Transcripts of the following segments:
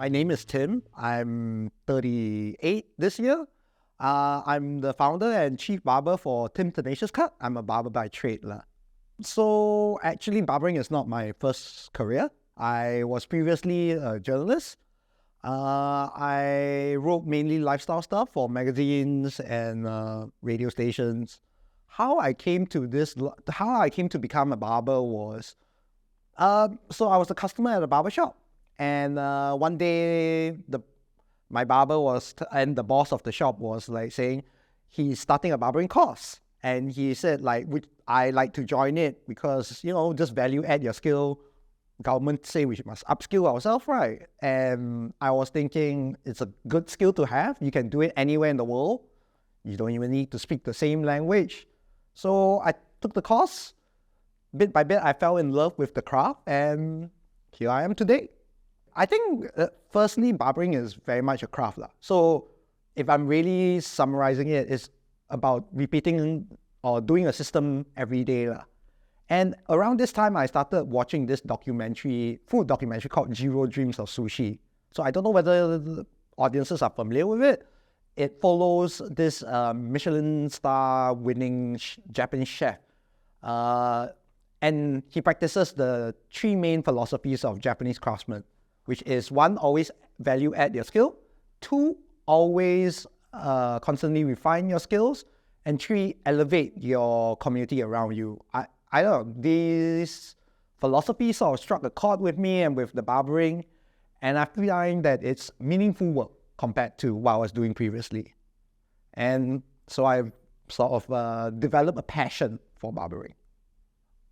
My name is Tim. I'm 38 this year. I'm the founder and chief barber for Tim Tenacious Cut. I'm a barber by trade. So actually, barbering is not my first career. I was previously a journalist. I wrote mainly lifestyle stuff for magazines and radio stations. How I came to become a barber was, so I was a customer at a barber shop. And one day, my barber and the boss of the shop was like saying he's starting a barbering course. And he said, I like to join it because, just value add your skill. Government say we must upskill ourselves, right? And I was thinking it's a good skill to have. You can do it anywhere in the world. You don't even need to speak the same language. So I took the course. Bit by bit, I fell in love with the craft, and here I am today. I think, firstly, barbering is very much a craft. So if I'm really summarizing it, it's about repeating or doing a system every day. And around this time, I started watching this food documentary called Jiro Dreams of Sushi. So I don't know whether the audiences are familiar with it. It follows this Michelin star winning Japanese chef. And he practices the three main philosophies of Japanese craftsmen, which is 1, always value add your skill. 2, always constantly refine your skills. And 3, elevate your community around you. I don't know, these philosophies sort of struck a chord with me and with the barbering. And I find that it's meaningful work compared to what I was doing previously. And so I've sort of developed a passion for barbering.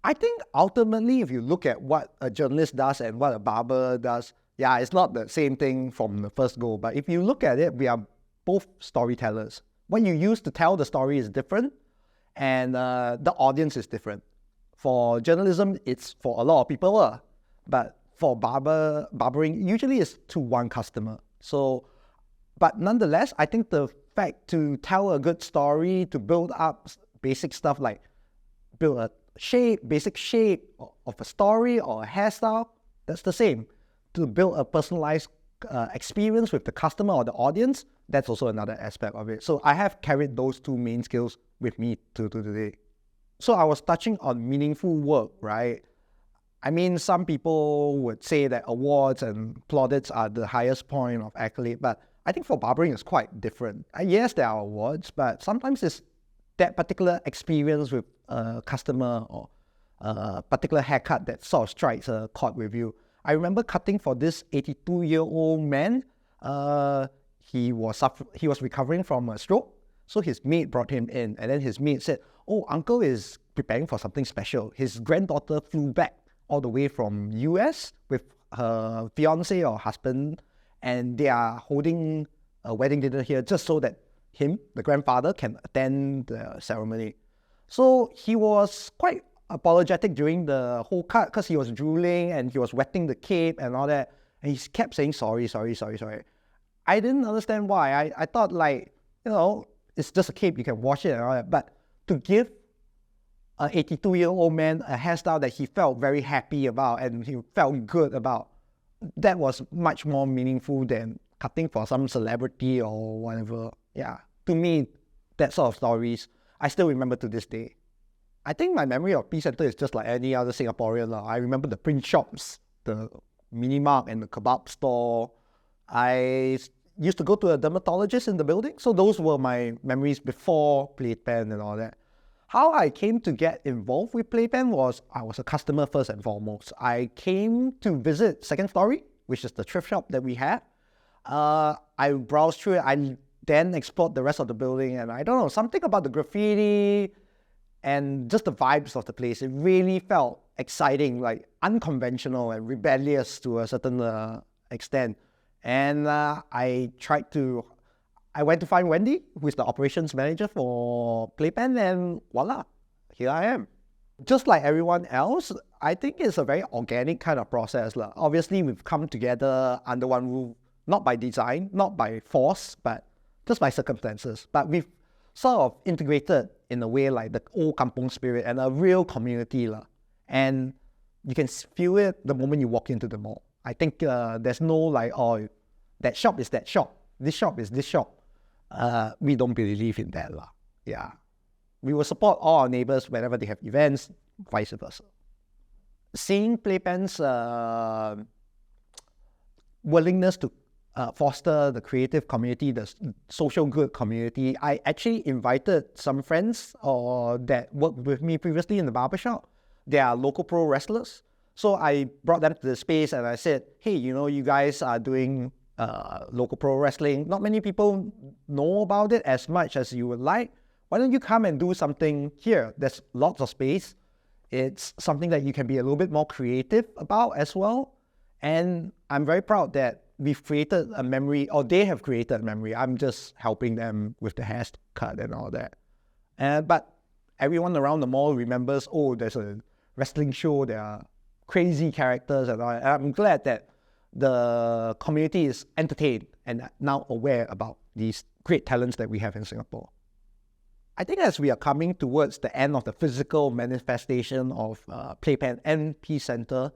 I think ultimately, if you look at what a journalist does and what a barber does, it's not the same thing from the first go. But if you look at it, we are both storytellers. What you use to tell the story is different, and the audience is different. For journalism, it's for a lot of people, but for barbering, usually it's to one customer. But nonetheless, I think the fact to tell a good story, to build up basic stuff like build a basic shape of a story or a hairstyle, that's the same. To build a personalized experience with the customer or the audience, that's also another aspect of it. So I have carried those two main skills with me to today. So I was touching on meaningful work, right? I mean, some people would say that awards and plaudits are the highest point of accolade, but I think for barbering it's quite different. Yes, there are awards, but sometimes it's that particular experience with a customer or a particular haircut that sort of strikes a chord with you. I remember cutting for this 82-year-old man. He was recovering from a stroke, so his maid brought him in, and then his maid said, "Oh, uncle is preparing for something special. His granddaughter flew back all the way from US with her fiance or husband, and they are holding a wedding dinner here just so that him, the grandfather, can attend the ceremony." So he was quite apologetic during the whole cut because he was drooling and he was wetting the cape and all that. And he kept saying, sorry. I didn't understand why. I thought it's just a cape, you can wash it and all that. But to give an 82-year-old man a hairstyle that he felt very happy about and he felt good about, that was much more meaningful than cutting for some celebrity or whatever. Yeah, to me, that sort of stories, I still remember to this day. I think my memory of Peace Center is just like any other Singaporean. I remember the print shops, the mini mart and the kebab store. I used to go to a dermatologist in the building. So those were my memories before PlayPan and all that. How I came to get involved with PlayPan was I was a customer first and foremost. I came to visit Second Story, which is the thrift shop that we have. I browsed through it. I then explored the rest of the building, and I don't know, something about the graffiti and just the vibes of the place. It really felt exciting, like unconventional and rebellious to a certain extent. And I went to find Wendy, who is the operations manager for PlayPan, and voila, here I am. Just like everyone else, I think it's a very organic kind of process. Obviously, we've come together under one roof, not by design, not by force, but just by circumstances. But we've sort of integrated in a way like the old kampong spirit and a real community. And you can feel it the moment you walk into the mall. I think there's no that shop is that shop, this shop is this shop. We don't believe in that lah. Yeah. We will support all our neighbors whenever they have events, vice versa. Seeing PlayPan's willingness to foster the creative community, the social good community, I actually invited some friends that worked with me previously in the barbershop. They are local pro wrestlers. So I brought them to the space and I said, hey, you guys are doing local pro wrestling. Not many people know about it as much as you would like. Why don't you come and do something here? There's lots of space. It's something that you can be a little bit more creative about as well. And I'm very proud that we've created a memory, or they have created a memory. I'm just helping them with the haircut and all that. But everyone around the mall remembers, oh, there's a wrestling show, there are crazy characters and all that. And I'm glad that the community is entertained and now aware about these great talents that we have in Singapore. I think as we are coming towards the end of the physical manifestation of PlayPan and Peace Center,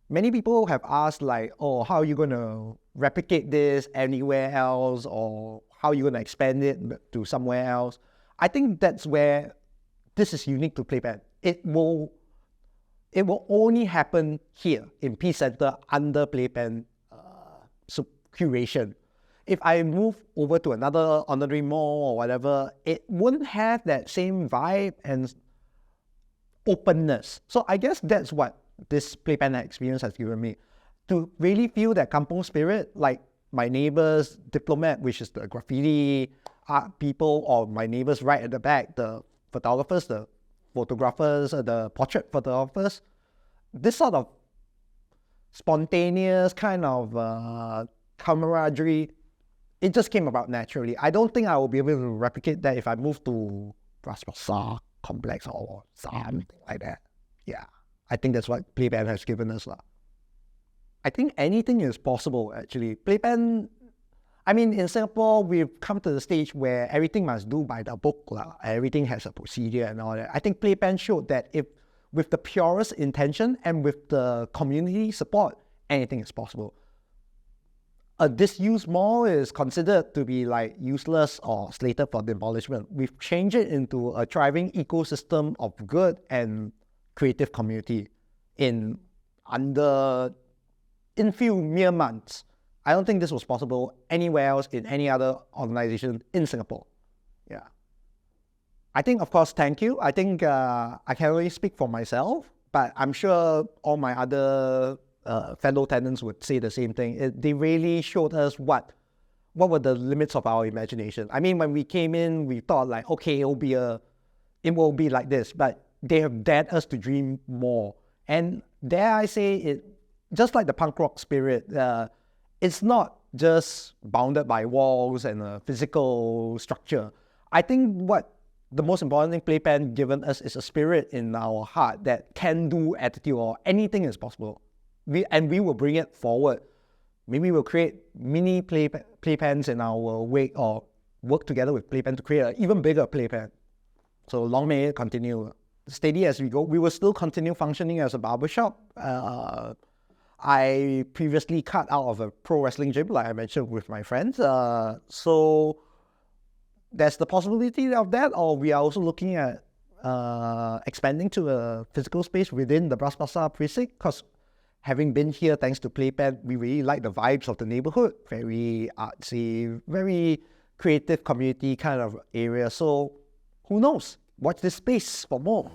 many people have asked like, oh, how are you going to replicate this anywhere else, or how are you going to expand it to somewhere else? I think that's where this is unique to PlayPan. It will only happen here in Peace Center under PlayPan curation. If I move over to another honorary mall or whatever, it wouldn't have that same vibe and openness. So I guess that's what this PlayPan experience has given me. To really feel that kampong spirit, like my neighbors, Diplomat, which is the graffiti art people, or my neighbors right at the back, the photographers, the photographers, the portrait photographers. This sort of spontaneous kind of camaraderie, it just came about naturally. I don't think I will be able to replicate that if I move to Bras Basah complex or something like that. Yeah, I think that's what PlayPan has given us. I think anything is possible, actually. PlayPan, I mean, in Singapore, we've come to the stage where everything must do by the book. Everything has a procedure and all that. I think PlayPan showed that if with the purest intention and with the community support, anything is possible. A disused mall is considered to be like useless or slated for demolishment. We've changed it into a thriving ecosystem of good and creative community in few mere months. I don't think this was possible anywhere else in any other organization in Singapore. Yeah. I think, of course, thank you. I think I can only speak for myself, but I'm sure all my other fellow tenants would say the same thing. They really showed us what were the limits of our imagination. I mean, when we came in, we thought like, okay, it will be like this, but they have dared us to dream more. And dare I say it, just like the punk rock spirit, it's not just bounded by walls and a physical structure. I think what the most important thing PlayPan given us is a spirit in our heart that can do attitude, or anything is possible. We will bring it forward. Maybe we'll create mini PlayPans in our wake, or work together with PlayPan to create an even bigger PlayPan. So long may it continue. Steady as we go. We will still continue functioning as a barbershop. I previously cut out of a pro wrestling gym, like I mentioned, with my friends. So there's the possibility of that, or we are also looking at expanding to a physical space within the Bras Basah precinct, because having been here thanks to PlayPan, we really like the vibes of the neighborhood. Very artsy, very creative community kind of area. So who knows? Watch this space for more.